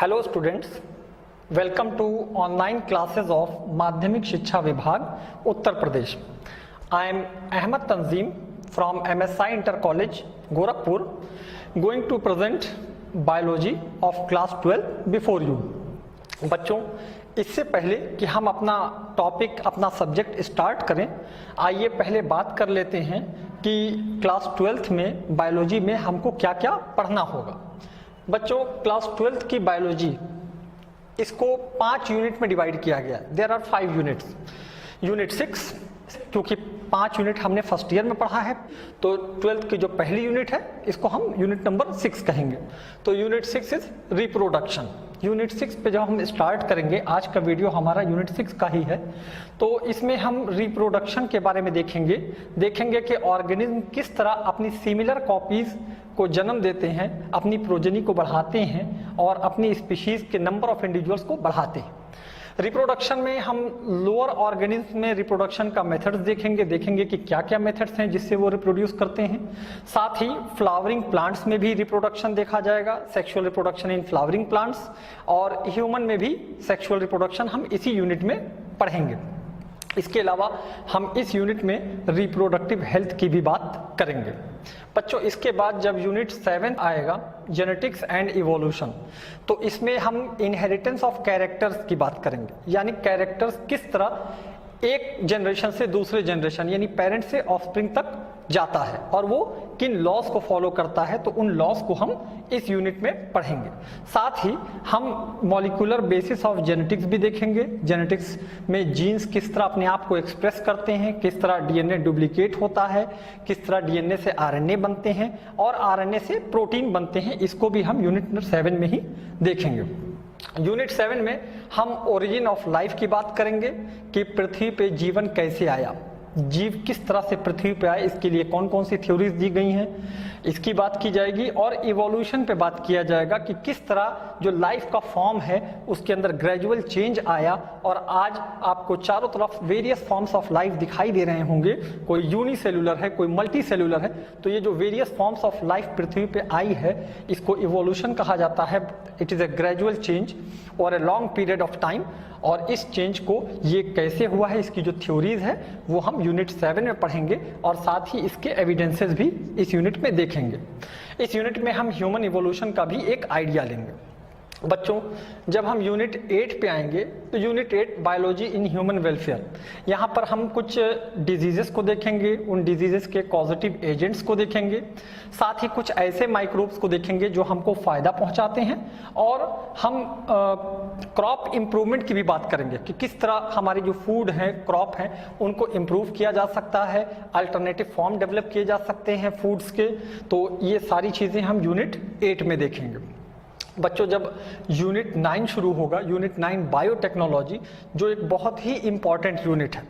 Hello students, welcome to online classes of Madhyamik Shiksha Vibhag Uttar Pradesh. I am Ahmad Tanzeem from MSI inter college Gorakhpur, going to present biology of class 12 before you. बच्चों, इससे पहले कि हम अपना topic, अपना subject start करें, आइए पहले बात कर लेते हैं कि क्लास 12th में बायोलॉजी में हमको क्या क्या पढ़ना होगा। बच्चों, क्लास 12th की बायोलॉजी इसको 5 यूनिट में डिवाइड किया गया। There are 5 units. यूनिट 6, क्योंकि 5 यूनिट हमने फर्स्ट ईयर में पढ़ा है, तो 12th की जो पहली यूनिट है इसको हम यूनिट नंबर 6 कहेंगे। तो यूनिट 6 इज रिप्रोडक्शन। यूनिट 6 पे जब हम स्टार्ट करेंगे, आज का वीडियो हमारा यूनिट 6 का ही है, तो इसमें हम रिप्रोडक्शन के बारे में देखेंगे कि ऑर्गेनिज्म किस तरह अपनी सिमिलर कॉपीज को जन्म देते हैं, अपनी प्रोजेनी को बढ़ाते हैं और अपनी स्पीशीज के नंबर ऑफ इंडिविजुअल्स को बढ़ाते हैं। रिप्रोडक्शन में हम लोअर ऑर्गेनिज्म में रिप्रोडक्शन का मेथड्स देखेंगे कि क्या क्या मेथड्स हैं जिससे वो रिप्रोड्यूस करते हैं। साथ ही फ्लावरिंग प्लांट्स में भी रिप्रोडक्शन देखा जाएगा, sexual reproduction in flowering plants, और ह्यूमन में भी सेक्सुअल रिप्रोडक्शन हम इसी यूनिट में पढ़ेंगे। इसके अलावा हम इस यूनिट में रिप्रोडक्टिव हेल्थ की भी बात करेंगे। बच्चों, इसके बाद जब यूनिट 7 आएगा, जेनेटिक्स एंड इवोल्यूशन, तो इसमें हम इनहेरिटेंस ऑफ कैरेक्टर्स की बात करेंगे, यानी कैरेक्टर्स किस तरह एक जनरेशन से दूसरे जनरेशन यानी पेरेंट से ऑफस्प्रिंग तक जाता है और वो किन लॉज को फॉलो करता है, तो उन लॉज को हम इस यूनिट में पढ़ेंगे। साथ ही हम मॉलिक्यूलर बेसिस ऑफ जेनेटिक्स भी देखेंगे। जेनेटिक्स में जीन्स किस तरह अपने आप को एक्सप्रेस करते हैं, किस तरह डीएनए डुप्लीकेट होता है, किस तरह डीएनए से आरएनए बनते हैं और आरएनए से प्रोटीन बनते हैं, इसको भी हम यूनिट नंबर 7 में ही देखेंगे। यूनिट 7 में हम ओरिजिन ऑफ लाइफ की बात करेंगे कि पृथ्वी पे जीवन कैसे आया, जीव किस तरह से पृथ्वी पे आए, इसके लिए कौन कौन सी थ्योरीज दी गई हैं, इसकी बात की जाएगी। और इवोल्यूशन पे बात किया जाएगा कि किस तरह जो लाइफ का फॉर्म है उसके अंदर ग्रेजुअल चेंज आया और आज आपको चारों तरफ वेरियस फॉर्म्स ऑफ लाइफ दिखाई दे रहे होंगे। कोई यूनिसेलुलर है, कोई मल्टी सेलुलर है, तो ये जो वेरियस फॉर्म्स ऑफ लाइफ पृथ्वी पे आई है इसको इवोल्यूशन कहा जाता है। It is a gradual change और a long period of time, और इस चेंज को ये कैसे हुआ है, इसकी जो थ्योरीज है वो हम यूनिट 7 में पढ़ेंगे और साथ ही इसके एविडेंसेस भी इस यूनिट में देखेंगे। इस यूनिट में हम ह्यूमन इवोल्यूशन का भी एक आइडिया लेंगे। बच्चों, जब हम यूनिट 8 पे आएंगे तो unit 8 biology in human welfare, यहाँ पर हम कुछ डिजीजेस को देखेंगे, उन डिजीजेस के कॉजेटिव एजेंट्स को देखेंगे, साथ ही कुछ ऐसे माइक्रोब्स को देखेंगे जो हमको फ़ायदा पहुँचाते हैं, और हम क्रॉप इम्प्रूवमेंट की भी बात करेंगे कि किस तरह हमारे जो फूड हैं, क्रॉप हैं, उनको इम्प्रूव किया जा सकता है, अल्टरनेटिव फॉर्म डेवलप किए जा सकते हैं फूड्स के। तो ये सारी चीज़ें हम यूनिट 8 में देखेंगे। बच्चों, जब यूनिट 9 शुरू होगा, यूनिट 9 बायोटेक्नोलॉजी, जो एक बहुत ही इम्पॉर्टेंट यूनिट है,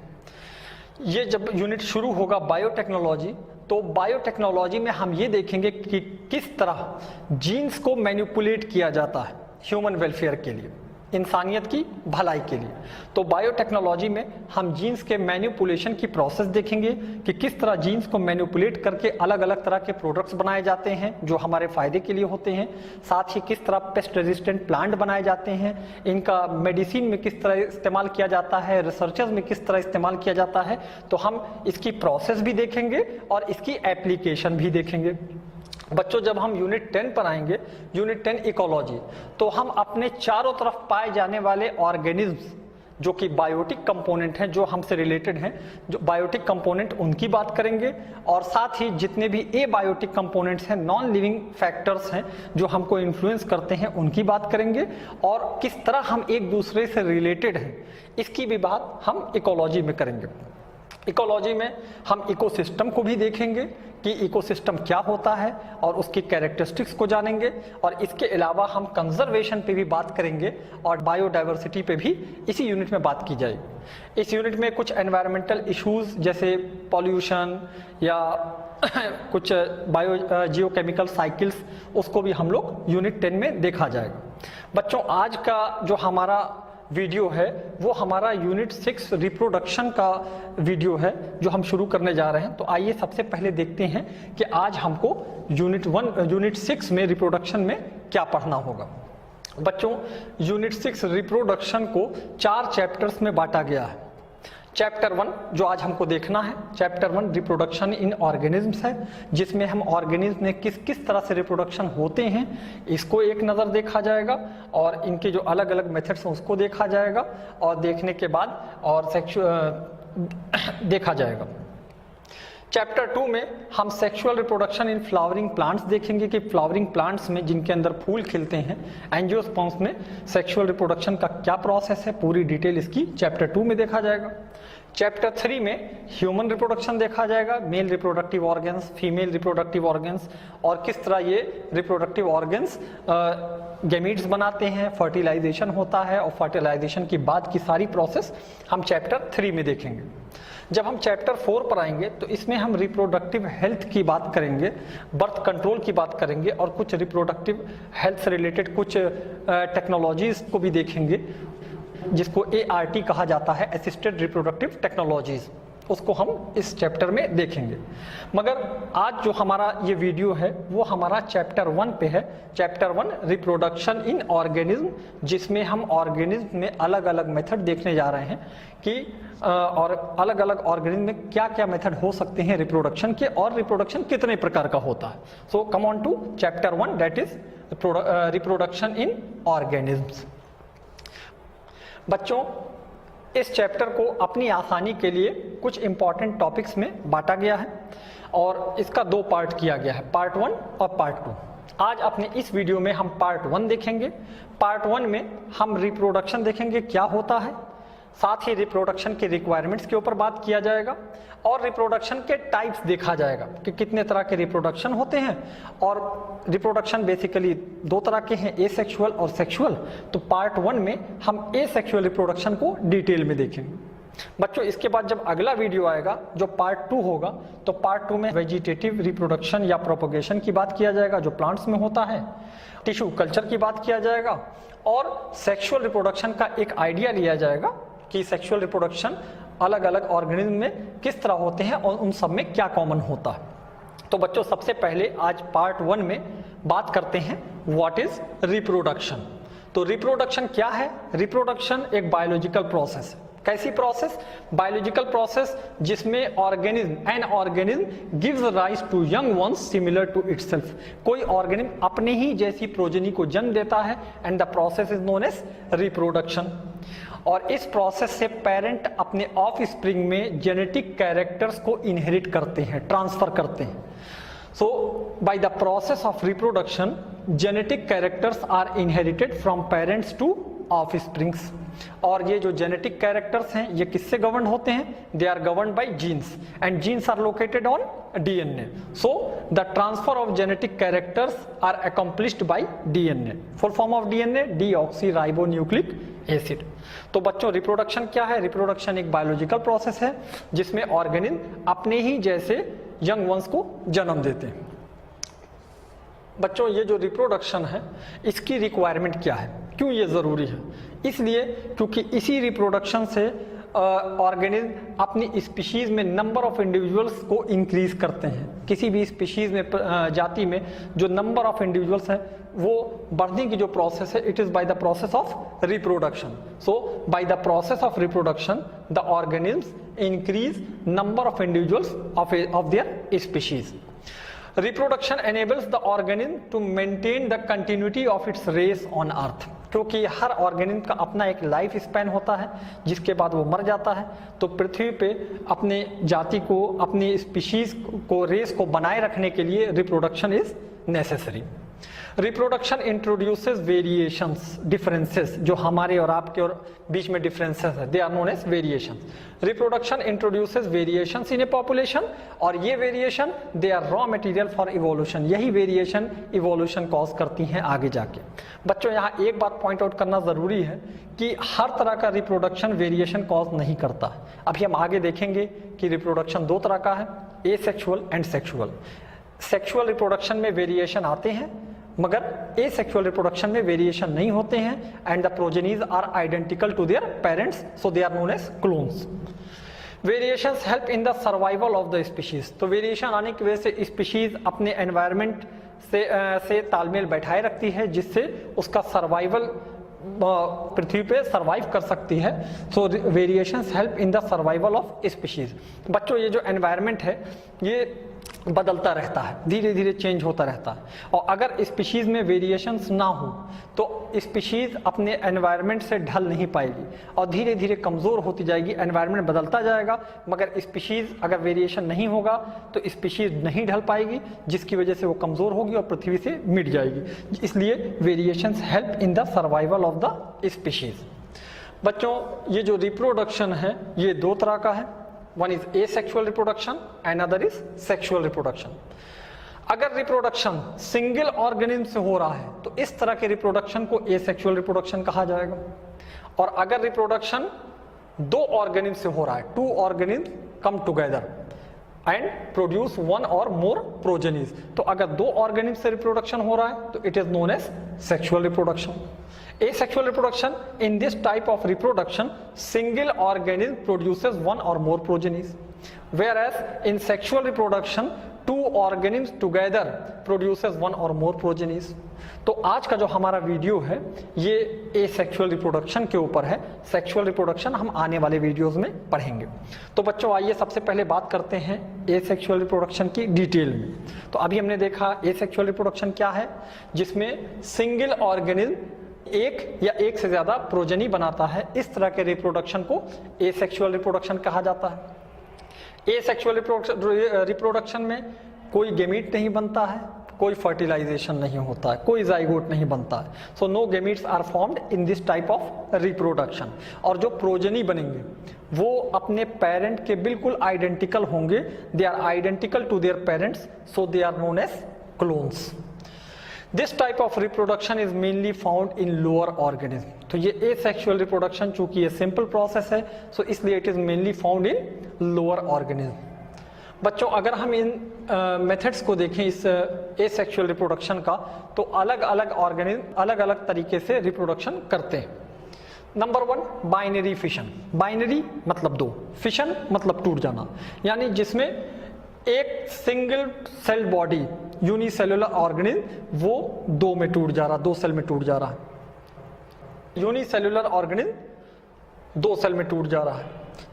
ये जब यूनिट शुरू होगा बायोटेक्नोलॉजी, तो बायोटेक्नोलॉजी में हम ये देखेंगे कि किस तरह जीन्स को मैनिपुलेट किया जाता है ह्यूमन वेलफेयर के लिए, इंसानियत की भलाई के लिए। तो बायोटेक्नोलॉजी में हम जीन्स के मैनिपुलेशन की प्रोसेस देखेंगे कि किस तरह जीन्स को मैनिपुलेट करके अलग अलग तरह के प्रोडक्ट्स बनाए जाते हैं जो हमारे फायदे के लिए होते हैं। साथ ही किस तरह पेस्ट रेजिस्टेंट प्लांट बनाए जाते हैं, इनका मेडिसिन में किस तरह इस्तेमाल किया जाता है, रिसर्चेस में किस तरह इस्तेमाल किया जाता है। तो हम इसकी प्रोसेस भी देखेंगे और इसकी एप्लीकेशन भी देखेंगे। बच्चों, जब हम यूनिट 10 पर आएंगे, यूनिट 10 इकोलॉजी, तो हम अपने चारों तरफ पाए जाने वाले ऑर्गेनिज्म्स जो कि बायोटिक कंपोनेंट हैं, जो हमसे रिलेटेड हैं, जो बायोटिक कंपोनेंट, उनकी बात करेंगे, और साथ ही जितने भी एबायोटिक कंपोनेंट्स हैं, नॉन लिविंग फैक्टर्स हैं जो हमको इन्फ्लुएंस करते हैं, उनकी बात करेंगे, और किस तरह हम एक दूसरे से रिलेटेड हैं इसकी भी बात हम इकोलॉजी में करेंगे। इकोलॉजी में हम इकोसिस्टम को भी देखेंगे कि इकोसिस्टम क्या होता है और उसकी कैरेक्टरिस्टिक्स को जानेंगे, और इसके अलावा हम कंजर्वेशन पे भी बात करेंगे और बायोडाइवर्सिटी पे भी इसी यूनिट में बात की जाएगी। इस यूनिट में कुछ एनवायरमेंटल इश्यूज जैसे पॉल्यूशन या कुछ जियोकेमिकल साइकिल्स, उसको भी हम लोग यूनिट 10 में देखा जाएगा। बच्चों, आज का जो हमारा वीडियो है वो हमारा यूनिट 6 रिप्रोडक्शन का वीडियो है जो हम शुरू करने जा रहे हैं। तो आइए सबसे पहले देखते हैं कि आज हमको यूनिट 6 में रिप्रोडक्शन में क्या पढ़ना होगा। बच्चों यूनिट 6 रिप्रोडक्शन को 4 चैप्टर्स में बांटा गया है। चैप्टर 1 जो आज हमको देखना है, चैप्टर 1 रिप्रोडक्शन इन ऑर्गेनिज्म्स है, जिसमें हम ऑर्गेनिज्म में किस किस तरह से रिप्रोडक्शन होते हैं इसको एक नज़र देखा जाएगा, और इनके जो अलग अलग मेथड्स हैं उसको देखा जाएगा, और देखने के बाद और देखा जाएगा। चैप्टर 2 में हम sexual reproduction in flowering plants देखेंगे कि फ्लावरिंग प्लांट्स में जिनके अंदर फूल खिलते हैं एंजियोस्पर्म्स में सेक्सुअल रिप्रोडक्शन का क्या प्रोसेस है, पूरी डिटेल इसकी चैप्टर 2 में देखा जाएगा। चैप्टर 3 में ह्यूमन रिप्रोडक्शन देखा जाएगा, male reproductive organs, female reproductive organs, और किस तरह ये रिप्रोडक्टिव ऑर्गन्स गैमीट्स बनाते हैं, फर्टिलाइजेशन होता है, और फर्टिलाइजेशन की बाद की सारी प्रोसेस हम चैप्टर 3 में देखेंगे। जब हम चैप्टर 4 पर आएंगे तो इसमें हम रिप्रोडक्टिव हेल्थ की बात करेंगे, बर्थ कंट्रोल की बात करेंगे, और कुछ रिप्रोडक्टिव हेल्थ से रिलेटेड कुछ टेक्नोलॉजीज को भी देखेंगे, जिसको ART कहा जाता है, असिस्टेड रिप्रोडक्टिव टेक्नोलॉजीज, उसको हम इस चैप्टर में देखेंगे। मगर आज जो हमारा ये वीडियो है वो हमारा चैप्टर 1 पे है, चैप्टर 1 रिप्रोडक्शन इन ऑर्गेनिज्म, जिसमें हम ऑर्गेनिज्म में अलग अलग मेथड देखने जा रहे हैं कि और अलग अलग ऑर्गेनिज्म में क्या क्या मेथड हो सकते हैं रिप्रोडक्शन के, और रिप्रोडक्शन कितने प्रकार का होता है। So come on to chapter 1, that is reproduction in organisms. बच्चों इस चैप्टर को अपनी आसानी के लिए कुछ इंपॉर्टेंट टॉपिक्स में बांटा गया है, और इसका 2 पार्ट किया गया है, पार्ट 1 और पार्ट 2। आज अपने इस वीडियो में हम पार्ट 1 देखेंगे। पार्ट 1 में हम रिप्रोडक्शन देखेंगे क्या होता है, साथ ही रिप्रोडक्शन के रिक्वायरमेंट्स के ऊपर बात किया जाएगा, और रिप्रोडक्शन के टाइप्स देखा जाएगा कि कितने तरह के रिप्रोडक्शन होते हैं। और रिप्रोडक्शन बेसिकली 2 तरह के हैं, एसेक्सुअल और सेक्सुअल। तो पार्ट 1 में हम एसेक्सुअल रिप्रोडक्शन को डिटेल में देखेंगे। बच्चों इसके बाद जब अगला वीडियो आएगा जो पार्ट 2 होगा, तो पार्ट 2 में वेजिटेटिव रिप्रोडक्शन या प्रोपोगेशन की बात किया जाएगा जो प्लांट्स में होता है, टिश्यू कल्चर की बात किया जाएगा, और सेक्सुअल रिप्रोडक्शन का एक आइडिया लिया जाएगा कि सेक्सुअल रिप्रोडक्शन अलग अलग ऑर्गेनिज्म में किस तरह होते हैं और उन सब में क्या कॉमन होता है। तो बच्चों सबसे पहले आज पार्ट 1 में बात करते हैं व्हाट इज रिप्रोडक्शन। तो रिप्रोडक्शन क्या है? रिप्रोडक्शन एक बायोलॉजिकल प्रोसेस है। कैसी प्रोसेस? बायोलॉजिकल प्रोसेस जिसमें an organism gives rise to young ones similar to itself. कोई ऑर्गेनिज्म अपने ही जैसी प्रोजेनी को जन्म देता है, and the process is known as reproduction. और इस प्रोसेस से पेरेंट अपने ऑफ स्प्रिंग में जेनेटिक कैरेक्टर्स को इनहेरिट करते हैं, ट्रांसफर करते हैं। So by the process of reproduction, genetic characters are inherited from parents to offsprings. और ये जो जेनेटिक कैरेक्टर्स हैं ये किससे गवर्न होते हैं? They are govern by genes, and genes are located on DNA. So the transfer of genetic characters are accomplished by DNA. Full form of DNA deoxyribonucleic acid. तो बच्चों रिप्रोडक्शन क्या है? Reproduction एक बायोलॉजिकल प्रोसेस है जिसमें organism अपने ही जैसे young ones को जन्म देते हैं। बच्चों ये जो रिप्रोडक्शन है इसकी रिक्वायरमेंट क्या है, क्यों ये ज़रूरी है? इसलिए क्योंकि इसी रिप्रोडक्शन से ऑर्गेनिज्म अपनी स्पीशीज में नंबर ऑफ इंडिविजुअल्स को इंक्रीज करते हैं। किसी भी स्पीशीज में जाति में जो नंबर ऑफ इंडिविजुअल्स हैं वो बढ़ने की जो प्रोसेस है, it is by the process of reproduction. So by the process of reproduction the organisms increase number of individuals of their species. Reproduction enables the organism to maintain the continuity of its race on earth. क्योंकि हर organism का अपना एक life span होता है जिसके बाद वो मर जाता है, तो पृथ्वी पे अपने जाति को, अपनी स्पीशीज को, रेस को बनाए रखने के लिए reproduction is necessary. Reproduction introduces variations, differences, जो हमारे और आपके और बीच में डिफरेंसेस है, they are known as variation. Reproduction introduces variations in a population, और ये variation they are raw material for evolution. यही वेरिएशन इवोल्यूशन कॉज करती हैं आगे जाके। बच्चों यहाँ एक बात पॉइंट आउट करना जरूरी है कि हर तरह का रिप्रोडक्शन वेरिएशन कॉज नहीं करता। अभी हम आगे देखेंगे कि रिप्रोडक्शन 2 तरह का है, asexual and sexual. Sexual reproduction में वेरिएशन आते हैं, मगर एसेक्सुअल रिप्रोडक्शन में वेरिएशन नहीं होते हैं, and the progenies are identical to their parents, so they are known as clones. Variations help in the survival of the species. तो variation आने की वजह से स्पीशीज अपने एनवायरनमेंट से तालमेल बैठाए रखती है, जिससे उसका सर्वाइवल पृथ्वी पे सर्वाइव कर सकती है। So variations help in the survival of species. बच्चों ये जो एनवायरनमेंट है ये बदलता रहता है, धीरे धीरे चेंज होता रहता है, और अगर स्पीशीज में वेरिएशंस ना हो तो स्पीशीज अपने एनवायरनमेंट से ढल नहीं पाएगी और धीरे धीरे कमज़ोर होती जाएगी। एनवायरनमेंट बदलता जाएगा मगर स्पीशीज अगर वेरिएशन नहीं होगा तो स्पीशीज नहीं ढल पाएगी, जिसकी वजह से वो कमज़ोर होगी और पृथ्वी से मिट जाएगी। इसलिए variations help in the survival of the species. बच्चों ये जो रिप्रोडक्शन है ये दो तरह का है, one is asexual reproduction and other is sexual reproduction. अगर रिप्रोडक्शन सिंगल ऑर्गेनिज्म से हो रहा है तो इस तरह के रिप्रोडक्शन को एसेक्सुअल रिप्रोडक्शन कहा जाएगा, और अगर रिप्रोडक्शन दो ऑर्गेनिज्म से हो रहा है, two organism come together and produce one or more progenies, तो अगर दो ऑर्गेनिज्म से रिप्रोडक्शन हो रहा है तो it is known as sexual reproduction. Asexual reproduction, in this type of reproduction, single organism produces one or more progenies, whereas in sexual reproduction, two organisms together produces one or more progenies. तो आज का जो हमारा video है ये asexual reproduction के ऊपर है। सेक्सुअल रिप्रोडक्शन हम आने वाले वीडियोस में पढ़ेंगे। तो बच्चों आइए सबसे पहले बात करते हैं एसेक्सुअल रिप्रोडक्शन की डिटेल में। तो अभी हमने देखा एसेक्सुअल रिप्रोडक्शन क्या है, जिसमें सिंगल ऑर्गेनिज्म एक या एक से ज्यादा प्रोजेनी बनाता है। इस तरह के रिप्रोडक्शन को एसेक्सुअल रिप्रोडक्शन कहा जाता है। एसेक्सुअल रिप्रोडक्शन में कोई गेमीट नहीं बनता है, कोई फर्टिलाइजेशन नहीं होता है, कोई जाइगोट नहीं बनता है। So no gametes are formed in this type of reproduction. और जो प्रोजेनी बनेंगे वो अपने पेरेंट के बिल्कुल आइडेंटिकल होंगे, they are identical to their parents, so they are known as clones. This type of reproduction is mainly found in lower organism। तो ये asexual reproduction चूंकि ये simple process है, so इसलिए it is mainly found in lower organism। बच्चों अगर हम इन methods को देखें इस asexual reproduction का, तो अलग अलग ऑर्गेनिज्म अलग अलग तरीके से रिप्रोडक्शन करते हैं। Number one, binary fission. Binary मतलब दो, फिशन मतलब टूट जाना, यानी जिसमें एक single cell body unicellular organism वो दो में टूट जा रहा, दो सेल में टूट जा रहा है। यूनिसेलुलर ऑर्गेनिज्म दो सेल में टूट जा रहा है,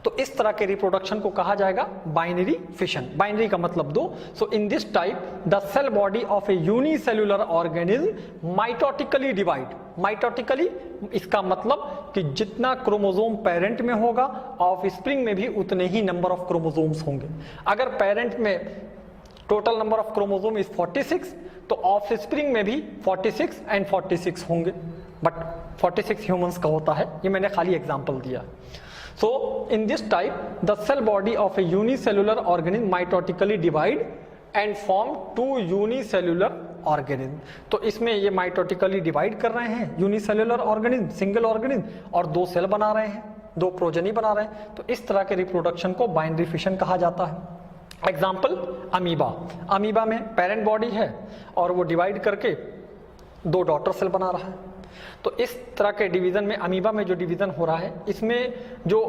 तो इस तरह के रिप्रोडक्शन को कहा जाएगा बाइनरी फिशन। बाइनरी का मतलब दो। So in this type the cell body of a unicellular organism mitotically divide. Mitotically इसका मतलब कि जितना क्रोमोसोम पेरेंट में होगा ऑफस्प्रिंग में भी उतने ही नंबर ऑफ क्रोमोसोम्स होंगे। अगर पेरेंट में total number of chromosome is 46 तो ऑफस्प्रिंग में भी 46 एंड 46 होंगे, बट 46 ह्यूमंस का होता है, ये मैंने खाली एग्जांपल दिया। So in this type, the cell body of a unicellular organism mitotically divide and form two unicellular organism। तो इसमें ये माइटोटिकली डिवाइड कर रहे हैं यूनिसेलुलर ऑर्गेनिज्म, सिंगल ऑर्गेनिज्म, और दो सेल बना रहे हैं, दो प्रोजेनी बना रहे हैं। तो इस तरह के रिप्रोडक्शन को बाइनरी फिशन कहा जाता है। Example amoeba. अमीबा में पेरेंट बॉडी है और वो डिवाइड करके दो डॉटर सेल बना रहा है। तो इस तरह के डिवीजन में, अमीबा में जो डिवीजन हो रहा है, इसमें जो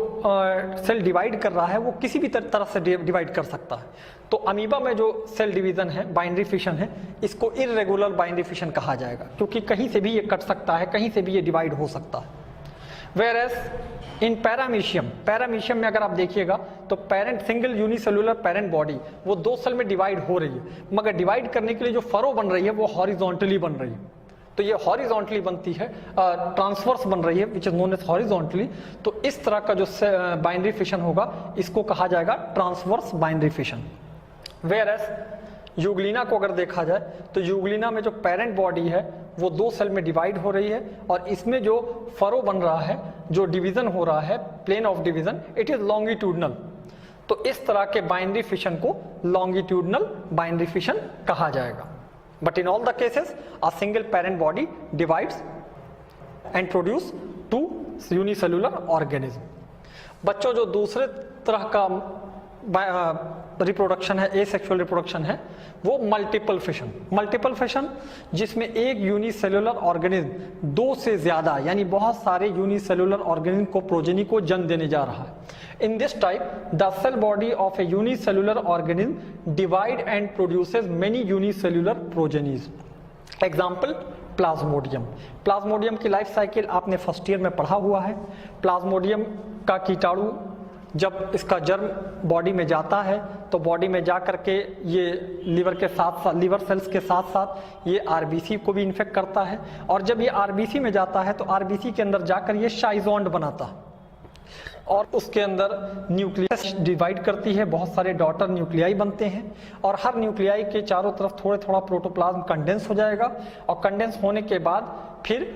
सेल डिवाइड कर रहा है वो किसी भी तरह से डिवाइड कर सकता है। तो अमीबा में जो सेल डिवीजन है, बाइनरी फिशन है, इसको इर्रेगुलर बाइनरी फिशन कहा जाएगा, क्योंकि कहीं से भी ये कट सकता है, कहीं से भी ये डिवाइड हो सकता है। वेयरएज इन पैरामीशियम, पैरामीशियम में अगर आप देखिएगा तो parent single unicellular parent body वो दो सेल में डिवाइड हो रही है, मगर डिवाइड करने के लिए जो फरो बन रही है वो हॉरिजॉन्टली बन रही है। तो ये हॉरिजॉन्टली बनती है, ट्रांसवर्स बन रही है, which is known as horizontally. तो इस तरह का जो बाइनरी फिशन होगा इसको कहा जाएगा transverse binary fission. Whereas Euglena को अगर देखा जाए तो यूग्लिना में जो पेरेंट बॉडी है वो दो सेल में डिवाइड हो रही है, और इसमें जो फरो बन रहा है, जो डिवीजन हो रहा है, plane of division, it is longitudinal. तो इस तरह के बाइनरी फिशन को लॉन्गिट्यूडनल बाइनरी फिशन कहा जाएगा। But in all the cases, a single parent body divides and produce two unicellular organism। बच्चों जो दूसरे तरह का रिप्रोडक्शन है, एसेक्सुअल रिप्रोडक्शन है, वो मल्टीपल फिशन। मल्टीपल फिशन जिसमें एक यूनिसेलुलर ऑर्गेनिज्म दो से ज्यादा यानी बहुत सारे यूनिसेलुलर ऑर्गेनिज्म को प्रोजेनी को जन्म देने जा रहा है। In this type, the cell body of a unicellular organism divide and produces many unicellular progenies. Example, Plasmodium. Plasmodium की लाइफ साइकिल आपने फर्स्ट ईयर में पढ़ा हुआ है। प्लाज्मोडियम का कीटाणु जब इसका जन्म बॉडी में जाता है तो बॉडी में जा करके ये लीवर के साथ साथ, लीवर सेल्स के साथ साथ ये आरबीसी को भी इन्फेक्ट करता है, और जब ये आरबीसी में जाता है तो आरबीसी के अंदर जाकर ये शाइजोंड बनाता है और उसके अंदर न्यूक्लियस डिवाइड करती है, बहुत सारे डॉटर न्यूक्लियाई बनते हैं और हर न्यूक्लियाई के चारों तरफ थोड़ा थोड़ा प्रोटोप्लाज्म कंडेंस हो जाएगा और कंडेंस होने के बाद फिर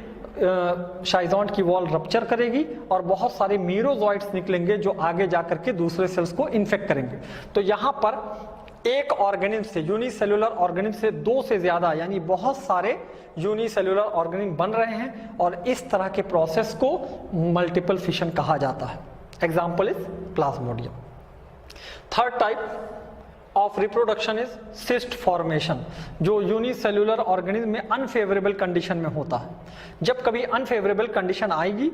शाइजोंड की वॉल रप्चर करेगी और बहुत सारे मीरोजॉइट्स निकलेंगे जो आगे जाकर के दूसरे सेल्स को इन्फेक्ट करेंगे। तो यहाँ पर एक ऑर्गेनिज्म से, यूनिसेलुलर ऑर्गेनिज्म से दो से ज्यादा यानी बहुत सारे यूनिसेलुलर ऑर्गेनिज्म बन रहे हैं और इस तरह के प्रोसेस को मल्टीपल फिशन कहा जाता है। Example is Plasmodium. Third type of reproduction is cyst formation, जो यूनिसेलुलर ऑर्गेनिज्म में अनफेवरेबल कंडीशन में होता है। जब कभी अनफेवरेबल कंडीशन आएगी,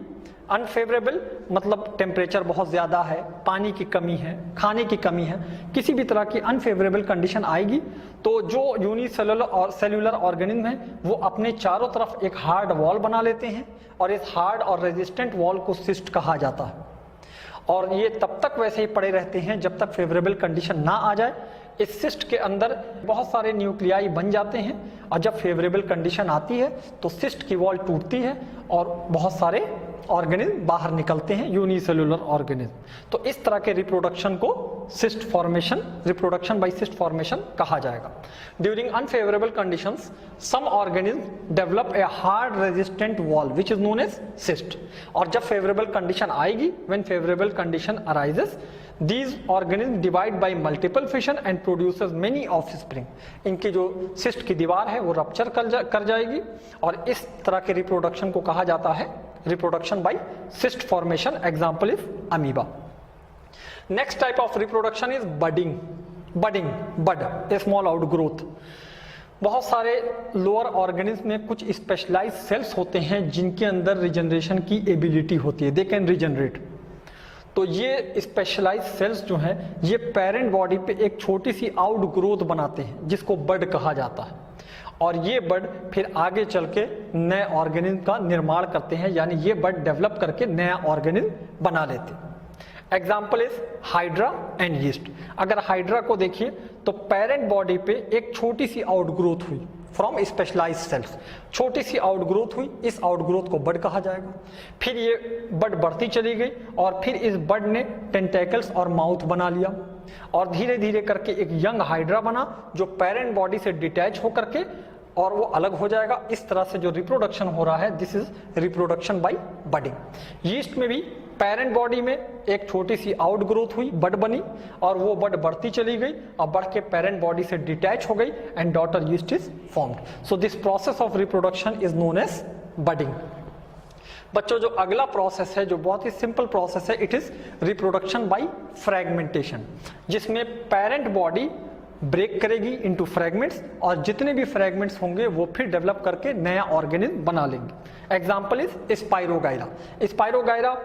अनफेवरेबल मतलब टेम्परेचर बहुत ज्यादा है, पानी की कमी है, खाने की कमी है, किसी भी तरह की अनफेवरेबल कंडीशन आएगी तो जो यूनिसेलुलर और सेलुलर ऑर्गेनिज्म है वो अपने चारों तरफ एक हार्ड वॉल बना लेते हैं और इस हार्ड और रेजिस्टेंट वॉल को सिस्ट कहा जाता है और ये तब तक वैसे ही पड़े रहते हैं जब तक फेवरेबल कंडीशन ना आ जाए। इस सिस्ट के अंदर बहुत सारे न्यूक्लियाई बन जाते हैं और जब फेवरेबल कंडीशन आती है तो सिस्ट की वॉल टूटती है और बहुत सारे ऑर्गेनिज्म बाहर निकलते हैं, यूनिसेलुलर ऑर्गेनिज्म। तो इस तरह के रिप्रोडक्शन को cyst formation, reproduction by cyst formation कहा जाएगा। During unfavourable conditions some organism develop a hard resistant wall which is known as cyst. और जब फेवरेबल कंडीशन आएगी, when favourable condition arises, these organisms divide by multiple fission and produces many offspring। इनकी जो cyst की दीवार है वो rupture कर जाएगी और इस तरह के रिप्रोडक्शन को कहा जाता है reproduction by cyst formation. Example is amoeba. Next type of reproduction is budding. Bud small outgrowth. बहुत सारे लोअर ऑर्गेनिज्म में कुछ स्पेशलाइज्ड सेल्स होते हैं जिनके अंदर रिजनरेशन की एबिलिटी होती है, दे कैन रिजनरेट। तो ये स्पेशलाइज्ड सेल्स जो हैं ये पेरेंट बॉडी पे एक छोटी सी आउटग्रोथ बनाते हैं जिसको बड कहा जाता है और ये बड फिर आगे चल के नए ऑर्गेनिज्म का निर्माण करते हैं, यानी ये बड डेवलप करके नया ऑर्गेनिज्म बना लेते हैं। Example is hydra and yeast. अगर हाइड्रा को देखिए तो पेरेंट बॉडी पे एक छोटी सी आउटग्रोथ हुई फ्रॉम स्पेशलाइज्ड सेल्स, छोटी सी आउटग्रोथ हुई, इस आउटग्रोथ को बड कहा जाएगा। फिर ये बड बढ़ती चली गई और फिर इस बड ने टेंटेकल्स और माउथ बना लिया और धीरे धीरे करके एक यंग हाइड्रा बना जो पेरेंट बॉडी से डिटैच होकर के और वो अलग हो जाएगा। इस तरह से जो रिप्रोडक्शन हो रहा है this is reproduction bye budding. Yeast में भी पेरेंट बॉडी में एक छोटी सी आउटग्रोथ हुई, बड बनी और वो बड बढ़ती चली गई और बढ़ के पेरेंट बॉडी से डिटैच हो गई and daughter yeast is formed. So this process of reproduction is known as budding. बच्चों जो अगला प्रोसेस है जो बहुत ही सिंपल प्रोसेस है, it is reproduction by fragmentation, जिसमें पेरेंट बॉडी ब्रेक करेगी इनटू फ्रैगमेंट्स और जितने भी फ्रैगमेंट्स होंगे वो फिर डेवलप करके नया ऑर्गेनिज्म बना लेंगे। Example is spirogyra. स्पाइरोगाइरा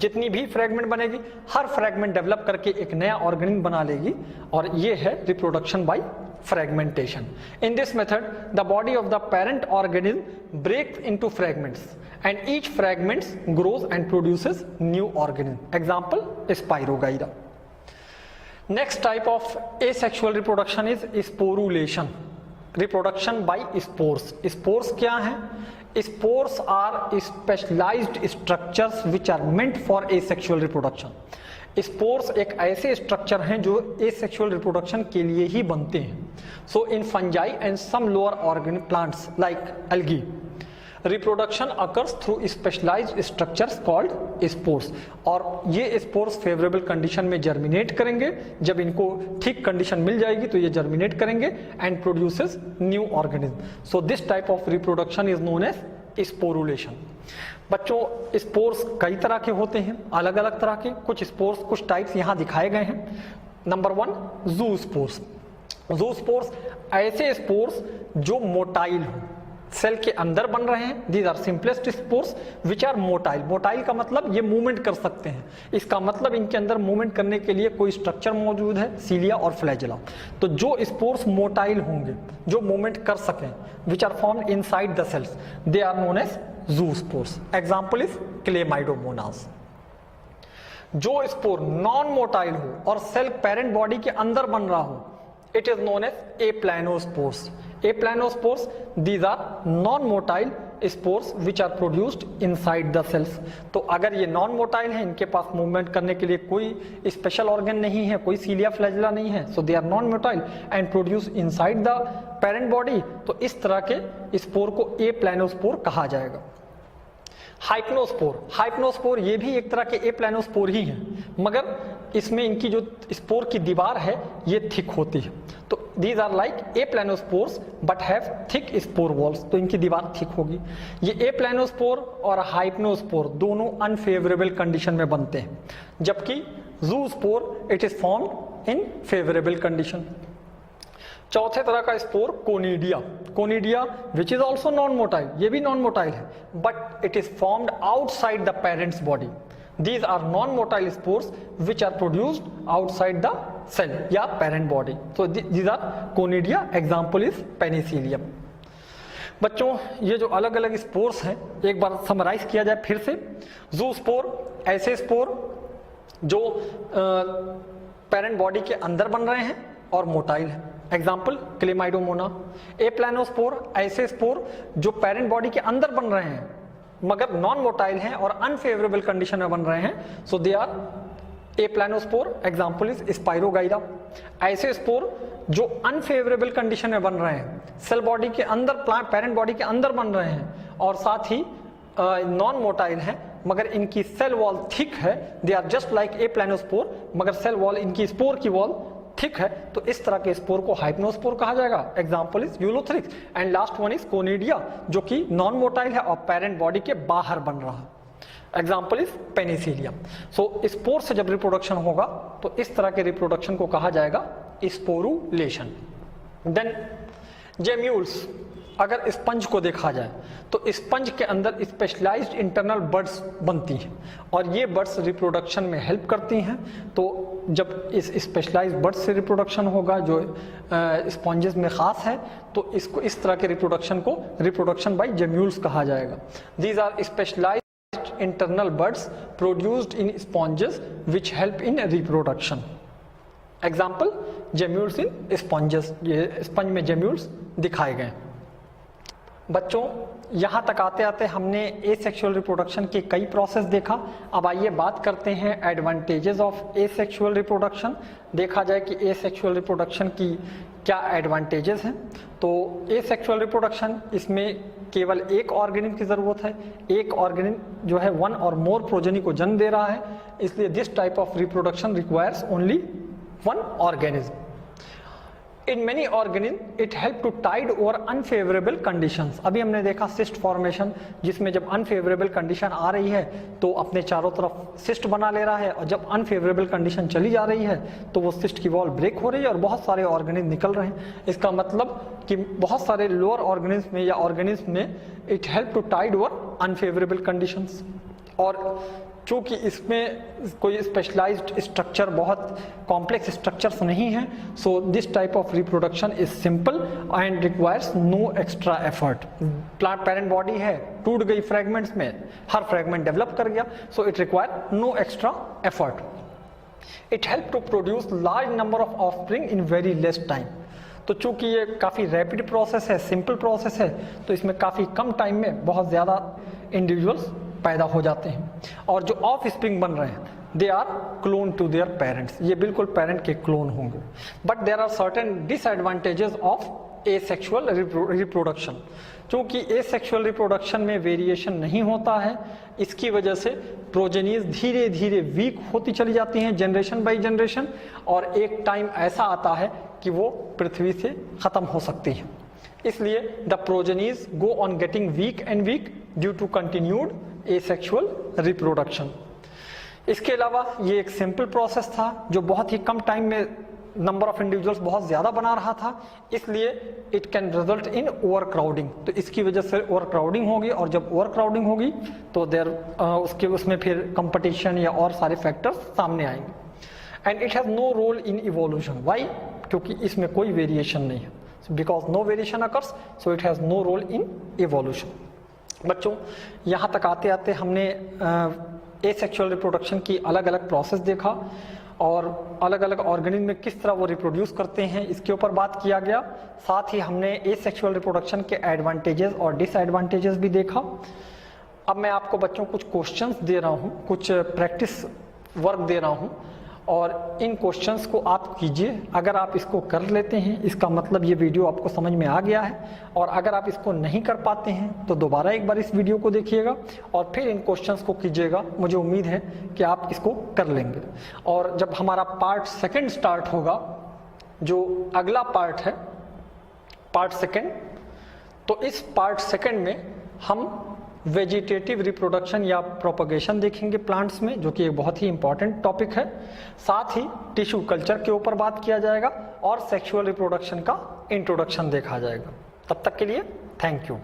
जितनी भी फ्रैगमेंट बनेगी हर फ्रैगमेंट डेवलप करके एक नया ऑर्गेनिज्म बना लेगी और ये है reproduction by fragmentation. In this method the body of the parent organism breaks into fragments and each fragments grows and produces new organism. Example spirogyra. Next type of asexual reproduction is sporulation, reproduction by spores. Spores क्या हैं? Spores are specialized structures which are meant for asexual reproduction. Spores एक ऐसे structure हैं जो asexual reproduction के लिए ही बनते हैं. So in fungi and some lower organic plants like algae, reproduction occurs through specialised structures called spores. और ये स्पोर्स फेवरेबल कंडीशन में जर्मिनेट करेंगे, जब इनको ठीक कंडीशन मिल जाएगी तो ये जर्मिनेट करेंगे and produces new organism. So this type of reproduction is known as sporulation. बच्चों स्पोर्स कई तरह के होते हैं, अलग अलग तरह के। कुछ स्पोर्स कुछ टाइप्स यहाँ दिखाए गए हैं। नंबर 1 ज़ूस्पोर्स। ज़ूस्पोर्स ऐसे स्पोर्स जो मोटाइल हो, सेल के अंदर बन रहे हैं। These are simplest spores which are motile. Motile का मतलब ये मूवमेंट कर सकते हैं, इसका मतलब इनके अंदर मूवमेंट करने के लिए कोई स्ट्रक्चर मौजूद है, सीलिया और फ्लैजेला। तो जो स्पोर्स मोटाइल होंगे, जो मूवमेंट कर सकें, which are formed inside the cells, they are known as zoospores. Example is Chlamydomonas. जो स्पोर नॉन मोटाइल हो और सेल पेरेंट बॉडी के अंदर बन रहा हो, it is known as aplanospores. Aplanospores, these are non motile spores which are produced inside the cells. तो अगर ये नॉन मोटाइल है, इनके पास मूवमेंट करने के लिए कोई स्पेशल ऑर्गन नहीं है, कोई सीलिया फ्लैजेला नहीं है, so they are non motile and produce inside the parent body, तो इस तरह के स्पोर को एप्लानोस्पोर कहा जाएगा। हाइप्नोस्पोर, हाइप्नोस्पोर ये भी एक तरह के एप्लानोस्पोर ही हैं, मगर इसमें इनकी जो स्पोर की दीवार है ये थिक होती है। तो these are like aplanospores but have thick spore walls, तो इनकी दीवार थिक होगी। ये एप्लानोस्पोर और हाइप्नोस्पोर दोनों अनफेवरेबल कंडीशन में बनते हैं, जबकि zoospore it is formed in favourable condition. चौथे तरह का spore conidia. Conidia which is also non motile, ये भी नॉन मोटाइल है, but it is formed outside the parents body. These are non-motile spores which are produced outside the cell या parent body. So these are conidia. Example is penicillium. बच्चों ये जो अलग अलग spores हैं एक बार समराइज किया जाए फिर से। ज़ूस्पोर ऐसे स्पोर जो पेरेंट बॉडी के अंदर बन रहे हैं और मोटाइल है। एग्जाम्पल क्लेमाइडोमोना। एप्लानोस्पोर ऐसे स्पोर जो पेरेंट बॉडी के अंदर बन रहे हैं मगर नॉन मोटाइल हैं और अनफेवरेबल कंडीशन में बन रहे हैं, so they are aplanospore. Example is Spirogyra. ऐसे स्पोर जो अनफेवरेबल कंडीशन में बन रहे हैं, सेल बॉडी के अंदर, प्लांट पेरेंट बॉडी के अंदर बन रहे हैं और साथ ही नॉन मोटाइल हैं मगर इनकी सेल वॉल थिक है, दे आर जस्ट लाइक एप्लानोस्पोर मगर सेल वॉल, इनकी स्पोर की वॉल थिक है, तो इस तरह के स्पोर को हाइप्नोस्पोर कहा जाएगा। Example is Ulothrix. And last one is conidia जो कि नॉन मोटाइल है और पेरेंट बॉडी के बाहर बन रहा है। Example is Penicillium. So spore से जब रिप्रोडक्शन होगा तो इस तरह के रिप्रोडक्शन को कहा जाएगा स्पोरुलेशन। Then gemmules. अगर स्पंज को देखा जाए तो स्पंज के अंदर स्पेशलाइज्ड इंटरनल बड्स बनती हैं और ये बड्स रिप्रोडक्शन में हेल्प करती हैं। तो जब इस स्पेशलाइज्ड बड्स से रिप्रोडक्शन होगा जो स्पंजेस में ख़ास है, तो इसको इस तरह के रिप्रोडक्शन को रिप्रोडक्शन बाय जेम्यूल्स कहा जाएगा। These are specialised internal buds produced in sponges which help in reproduction. Example gemmules in sponges. ये स्पंज में जेम्यूल्स दिखाए गए। बच्चों यहाँ तक आते आते हमने एसेक्सुअल रिप्रोडक्शन के कई प्रोसेस देखा। अब आइए बात करते हैं एडवांटेजेस ऑफ एसेक्सुअल रिप्रोडक्शन। देखा जाए कि एसेक्सुअल रिप्रोडक्शन की क्या एडवांटेजेस हैं। तो एसेक्सुअल रिप्रोडक्शन, इसमें केवल एक ऑर्गेनिज्म की ज़रूरत है। एक ऑर्गेनिज्म जो है वन और मोर प्रोजेनी को जन्म दे रहा है, इसलिए this type of reproduction requires only one organism. In many organisms, it help to tide over unfavorable conditions. अभी हमने देखा सिस्ट फॉर्मेशन, जिसमें जब अनफेवरेबल कंडीशन आ रही है तो अपने चारों तरफ सिस्ट बना ले रहा है और जब अनफेवरेबल कंडीशन चली जा रही है तो वो सिस्ट की वॉल ब्रेक हो रही है और बहुत सारे ऑर्गेनिज्म निकल रहे हैं। इसका मतलब कि बहुत सारे लोअर ऑर्गेनिज्म में या ऑर्गेनिज्म में it help to tide over unfavourable conditions. और चूँकि इसमें कोई स्पेशलाइज्ड स्ट्रक्चर, बहुत कॉम्प्लेक्स स्ट्रक्चर्स नहीं है, so this type of reproduction is simple and requires no extra effort. Plant parent body है, टूट गई फ्रेगमेंट्स में, हर फ्रेगमेंट डेवलप कर गया, so it require no extra effort. It help to produce large number of offspring in very less time. तो चूँकि ये काफ़ी रैपिड प्रोसेस है, सिंपल प्रोसेस है, तो इसमें काफ़ी कम टाइम में बहुत ज़्यादा इंडिविजुअल्स पैदा हो जाते हैं। और जो ऑफ स्प्रिंग बन रहे हैं they are clone to their parents, ये बिल्कुल पेरेंट के क्लोन होंगे। But there are certain disadvantages of asexual reproduction. क्योंकि एसेक्सुअल रिप्रोडक्शन में वेरिएशन नहीं होता है, इसकी वजह से प्रोजेनीज धीरे धीरे वीक होती चली जाती हैं जनरेशन बाई जनरेशन, और एक टाइम ऐसा आता है कि वो पृथ्वी से खत्म हो सकती है। इसलिए the progenies go on getting weak and weak due to continued asexual reproduction. इसके अलावा ये एक सिंपल प्रोसेस था जो बहुत ही कम टाइम में नंबर ऑफ इंडिविजुअल्स बहुत ज़्यादा बना रहा था, इसलिए it can result in overcrowding. तो इसकी वजह से ओवर क्राउडिंग होगी, और जब ओवर क्राउडिंग होगी तो उसमें फिर कंपटीशन या और सारे फैक्टर्स सामने आएंगे। And it has no role in evolution. Why? क्योंकि इसमें कोई वेरिएशन नहीं है, because no variation occurs, so it has no role in evolution. बच्चों, यहाँ तक आते आते हमने एसेक्सुअल रिप्रोडक्शन की अलग अलग प्रोसेस देखा, और अलग अलग ऑर्गेनिज्म में किस तरह वो रिप्रोड्यूस करते हैं इसके ऊपर बात किया गया। साथ ही हमने एसेक्सुअल रिप्रोडक्शन के एडवांटेजेस और डिसएडवांटेजेस भी देखा। अब मैं आपको बच्चों कुछ क्वेश्चंस दे रहा हूँ, कुछ प्रैक्टिस वर्क दे रहा हूँ, और इन क्वेश्चंस को आप कीजिए। अगर आप इसको कर लेते हैं इसका मतलब ये वीडियो आपको समझ में आ गया है, और अगर आप इसको नहीं कर पाते हैं तो दोबारा एक बार इस वीडियो को देखिएगा और फिर इन क्वेश्चंस को कीजिएगा। मुझे उम्मीद है कि आप इसको कर लेंगे। और जब हमारा पार्ट सेकंड स्टार्ट होगा, जो अगला पार्ट है पार्ट सेकंड, तो इस पार्ट सेकंड में हम वेजिटेटिव रिप्रोडक्शन या प्रोपगेशन देखेंगे प्लांट्स में, जो कि एक बहुत ही इंपॉर्टेंट टॉपिक है। साथ ही टिश्यू कल्चर के ऊपर बात किया जाएगा और सेक्सुअल रिप्रोडक्शन का इंट्रोडक्शन देखा जाएगा। तब तक के लिए थैंक यू।